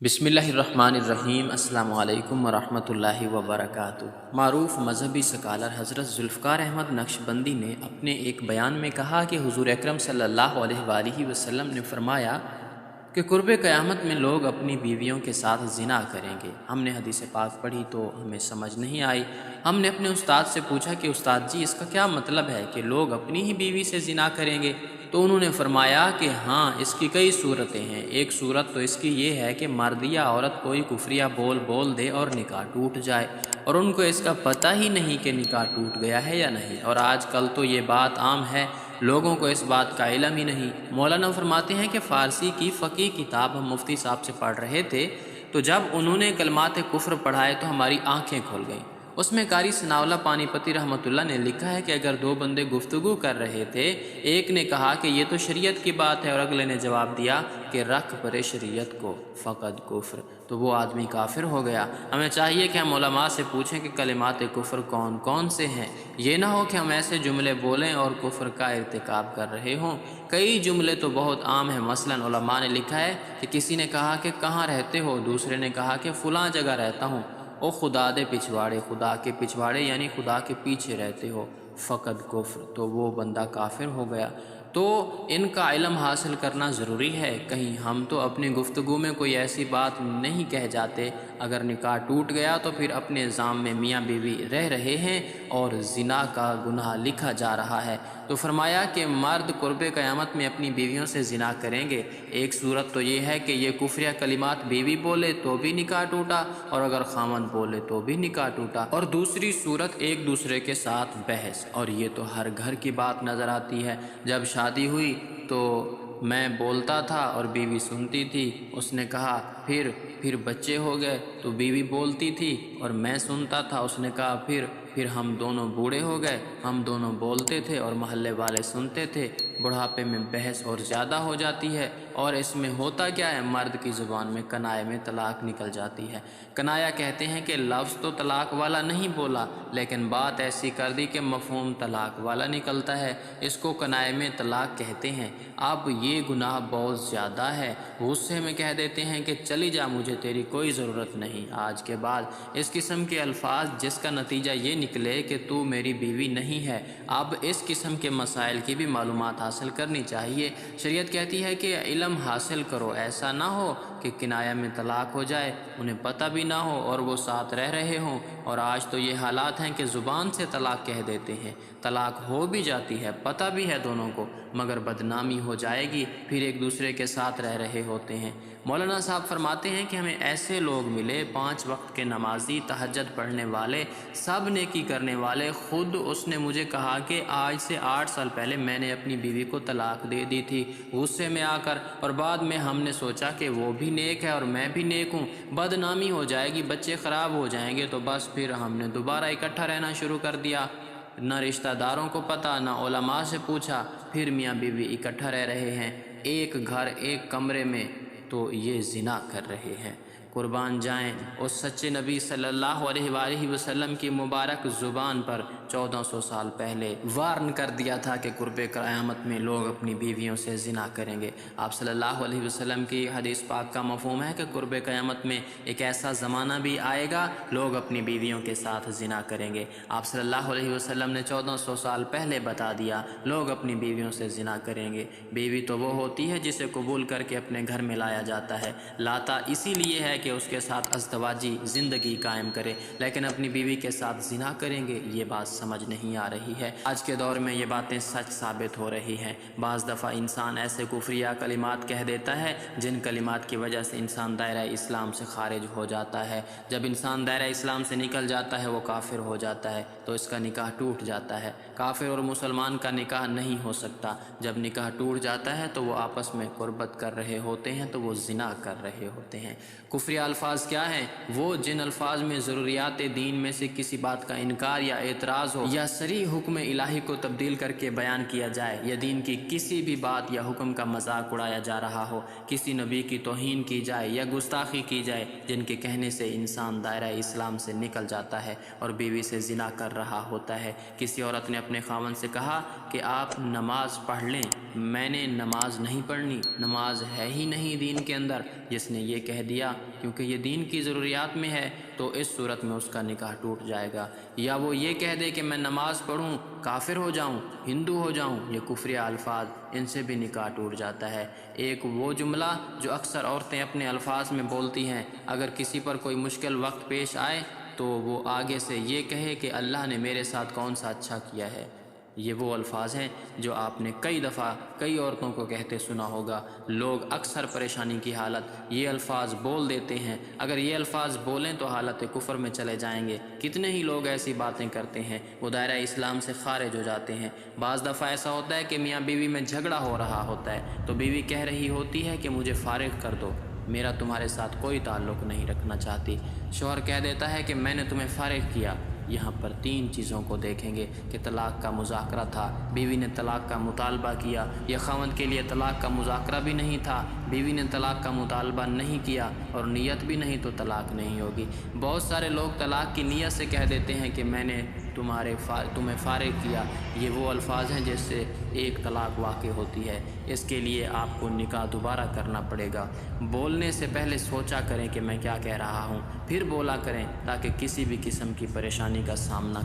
بسم اللہ الرحمن الرحیم۔ السلام علیکم ورحمۃ اللہ وبرکاتہ۔ معروف مذہبی سکالر حضرت ذوالفقار احمد نقشبندی نے اپنے ایک بیان میں کہا کہ حضور اکرم صلی اللہ علیہ وآلہ وسلم نے فرمایا کہ قرب قیامت میں لوگ اپنی بیویوں کے ساتھ زنا کریں گے۔ ہم نے حدیث پاک پڑھی تو ہمیں سمجھ نہیں آئی۔ ہم نے اپنے استاد سے پوچھا کہ استاد جی اس کا کیا مطلب ہے کہ لوگ اپنی ہی بیوی سے زنا کریں گے؟ تو انہوں نے فرمایا کہ ہاں، اس کی کئی صورتیں ہیں۔ ایک صورت تو اس کی یہ ہے کہ مرد یا عورت کوئی کفریہ بول دے اور نکاح ٹوٹ جائے اور ان کو اس کا پتہ ہی نہیں کہ نکاح ٹوٹ گیا ہے یا نہیں، اور آج کل تو یہ بات عام ہے، لوگوں کو اس بات کا علم ہی نہیں۔ مولانا فرماتے ہیں کہ فارسی کی فقہ کتاب ہم مفتی صاحب سے پڑھ رہے تھے تو جب انہوں نے کلمات کفر پڑھائے تو ہماری آنکھیں کھل گئیں۔ اس میں قاری ثناء اللہ پانی پتی رحمۃ اللہ نے لکھا ہے کہ اگر دو بندے گفتگو کر رہے تھے، ایک نے کہا کہ یہ تو شریعت کی بات ہے اور اگلے نے جواب دیا کہ رکھ پرے شریعت کو فقد کفر، تو وہ آدمی کافر ہو گیا۔ ہمیں چاہیے کہ ہم علماء سے پوچھیں کہ کلمات کفر کون کون سے ہیں، یہ نہ ہو کہ ہم ایسے جملے بولیں اور کفر کا ارتکاب کر رہے ہوں۔ کئی جملے تو بہت عام ہیں، مثلا علماء نے لکھا ہے کہ کسی نے کہا کہ کہاں رہتے ہو، دوسرے نے کہا کہ فلاں جگہ رہتا ہوں، او خدا دے پچھواڑے، خدا کے پچھواڑے یعنی خدا کے پیچھے رہتے ہو، فقد کفر، تو وہ بندہ کافر ہو گیا۔ تو ان کا علم حاصل کرنا ضروری ہے، کہیں ہم تو اپنی گفتگو میں کوئی ایسی بات نہیں کہہ جاتے۔ اگر نکاح ٹوٹ گیا تو پھر اپنے نظام میں میاں بیوی رہ رہے ہیں اور زنا کا گناہ لکھا جا رہا ہے۔ تو فرمایا کہ مرد قرب قیامت میں اپنی بیویوں سے زنا کریں گے۔ ایک صورت تو یہ ہے کہ یہ کفریہ کلمات بیوی بولے تو بھی نکاح ٹوٹا اور اگر خامند بولے تو بھی نکاح ٹوٹا، اور دوسری صورت ایک دوسرے کے ساتھ بحث، اور یہ تو ہر گھر کی بات نظر آتی ہے۔ جب شادی ہوئی تو میں بولتا تھا اور بیوی سنتی تھی، اس نے کہا پھر بچے ہو گئے تو بیوی بولتی تھی اور میں سنتا تھا، اس نے کہا پھر ہم دونوں بوڑھے ہو گئے، ہم دونوں بولتے تھے اور محلے والے سنتے تھے، بڑھاپے میں بحث اور زیادہ ہو جاتی ہے۔ اور اس میں ہوتا کیا ہے، مرد کی زبان میں کنائے میں طلاق نکل جاتی ہے۔ کنایا کہتے ہیں کہ لفظ تو طلاق والا نہیں بولا لیکن بات ایسی کر دی کہ مفہوم طلاق والا نکلتا ہے، اس کو کنائے میں طلاق کہتے ہیں۔ اب یہ گناہ بہت زیادہ ہے، غصے میں کہہ دیتے ہیں کہ چلی جا، مجھے تیری کوئی ضرورت نہیں۔ آج کے بعد اس قسم کے الفاظ جس کا نتیجہ یہ نکلے کہ تو میری بیوی نہیں ہے، اب اس قسم کے مسائل کی بھی معلومات حاصل کرنی چاہیے۔ شریعت کہتی ہے کہ علم حاصل کرو، ایسا نہ ہو کہ کنایا میں طلاق ہو جائے، انہیں پتہ بھی نہ ہو اور وہ ساتھ رہ رہے ہوں۔ اور آج تو یہ حالات ہیں کہ زبان سے طلاق کہہ دیتے ہیں، طلاق ہو بھی جاتی ہے، پتہ بھی ہے دونوں کو، مگر بدنامی ہو جائے گی، پھر ایک دوسرے کے ساتھ رہ رہے ہوتے ہیں۔ مولانا صاحب فرماتے ہیں کہ ہمیں ایسے لوگ ملے، 5 وقت کے نمازی، تہجد پڑھنے والے، سب نیکی کرنے والے۔ خود اس نے مجھے کہا کہ آج سے 8 سال پہلے میں نے اپنی بیوی کو طلاق دے دی تھی غصے میں آ کر، اور بعد میں ہم نے سوچا کہ وہ بھی نیک ہے اور میں بھی نیک ہوں، بدنامی ہو جائے گی، بچے خراب ہو جائیں گے، تو بس پھر ہم نے دوبارہ اکٹھا رہنا شروع کر دیا۔ نہ رشتہ داروں کو پتہ، نہ علماء سے پوچھا، پھر میاں بیوی اکٹھا رہ رہے ہیں ایک گھر ایک کمرے میں، تو یہ زنا کر رہے ہیں۔ قربان جائیں اس سچے نبی صلی اللہ علیہ وآلہ وسلم کی مبارک زبان پر 1400 سال پہلے وارن کر دیا تھا کہ قرب قیامت میں لوگ اپنی بیویوں سے زنا کریں گے۔ آپ صلی اللہ علیہ وسلم کی حدیث پاک کا مفہوم ہے کہ قرب قیامت میں ایک ایسا زمانہ بھی آئے گا لوگ اپنی بیویوں کے ساتھ زنا کریں گے۔ آپ صلی اللہ علیہ وسلم نے 1400 سال پہلے بتا دیا لوگ اپنی بیویوں سے زنا کریں گے۔ بیوی تو وہ ہوتی ہے جسے قبول کر کے اپنے گھر میں لایا جاتا ہے، لاتا اسی لیے ہے کہ اس کے ساتھ ازدواجی زندگی قائم کرے، لیکن اپنی بیوی کے ساتھ زنا کریں گے، یہ بات سمجھ نہیں آ رہی ہے۔ آج کے دور میں یہ باتیں سچ ثابت ہو رہی ہیں۔ بعض دفعہ انسان ایسے کفریہ کلمات کہہ دیتا ہے جن کلمات کی وجہ سے انسان دائرہ اسلام سے خارج ہو جاتا ہے۔ جب انسان دائرہ اسلام سے نکل جاتا ہے وہ کافر ہو جاتا ہے، تو اس کا نکاح ٹوٹ جاتا ہے۔ کافر اور مسلمان کا نکاح نہیں ہو سکتا۔ جب نکاح ٹوٹ جاتا ہے تو وہ آپس میں قربت کر رہے ہوتے ہیں، تو وہ زنا کر رہے ہوتے ہیں۔ کفریہ الفاظ کیا ہیں؟ وہ جن الفاظ میں ضروریات دین میں سے کسی بات کا انکار یا اعتراض ہو، یا صریح حکم الہی کو تبدیل کر کے بیان کیا جائے، یا دین کی کسی بھی بات یا حکم کا مذاق اڑایا جا رہا ہو، کسی نبی کی توہین کی جائے یا گستاخی کی جائے، جن کے کہنے سے انسان دائرہ اسلام سے نکل جاتا ہے اور بیوی سے زنا کر رہا ہوتا ہے۔ کسی عورت نے اپنے خاوند سے کہا کہ آپ نماز پڑھ لیں میں نے نماز نہیں پڑھنی، نماز ہے ہی نہیں دین کے اندر، جس نے یہ کہہ دیا کیونکہ یہ دین کی ضروریات میں ہے تو اس صورت میں اس کا نکاح ٹوٹ جائے گا۔ یا وہ یہ کہہ دے کہ میں نماز پڑھوں کافر ہو جاؤں، ہندو ہو جاؤں، یہ کفری الفاظ، ان سے بھی نکاح ٹوٹ جاتا ہے۔ ایک وہ جملہ جو اکثر عورتیں اپنے الفاظ میں بولتی ہیں، اگر کسی پر کوئی مشکل وقت پیش آئے تو وہ آگے سے یہ کہے کہ اللہ نے میرے ساتھ کون سا اچھا کیا ہے۔ یہ وہ الفاظ ہیں جو آپ نے کئی دفعہ کئی عورتوں کو کہتے سنا ہوگا۔ لوگ اکثر پریشانی کی حالت یہ الفاظ بول دیتے ہیں، اگر یہ الفاظ بولیں تو حالت کفر میں چلے جائیں گے۔ کتنے ہی لوگ ایسی باتیں کرتے ہیں، وہ دائرہ اسلام سے خارج ہو جاتے ہیں۔ بعض دفعہ ایسا ہوتا ہے کہ میاں بیوی میں جھگڑا ہو رہا ہوتا ہے تو بیوی کہہ رہی ہوتی ہے کہ مجھے فارغ کر دو، میرا تمہارے ساتھ کوئی تعلق نہیں رکھنا چاہتی۔ شوہر کہہ دیتا ہے کہ میں نے تمہیں فارغ کیا۔ یہاں پر تین چیزوں کو دیکھیں گے کہ طلاق کا مذاکرہ تھا، بیوی نے طلاق کا مطالبہ کیا، یا خاوند کے لیے طلاق کا مذاکرہ بھی نہیں تھا، بیوی نے طلاق کا مطالبہ نہیں کیا اور نیت بھی نہیں تو طلاق نہیں ہوگی۔ بہت سارے لوگ طلاق کی نیت سے کہہ دیتے ہیں کہ میں نے تمہیں فارغ کیا، یہ وہ الفاظ ہیں جس سے ایک طلاق واقع ہوتی ہے۔ اس کے لیے آپ کو نکاح دوبارہ کرنا پڑے گا۔ بولنے سے پہلے سوچا کریں کہ میں کیا کہہ رہا ہوں، پھر بولا کریں تاکہ کسی بھی قسم کی پریشانی کا سامنا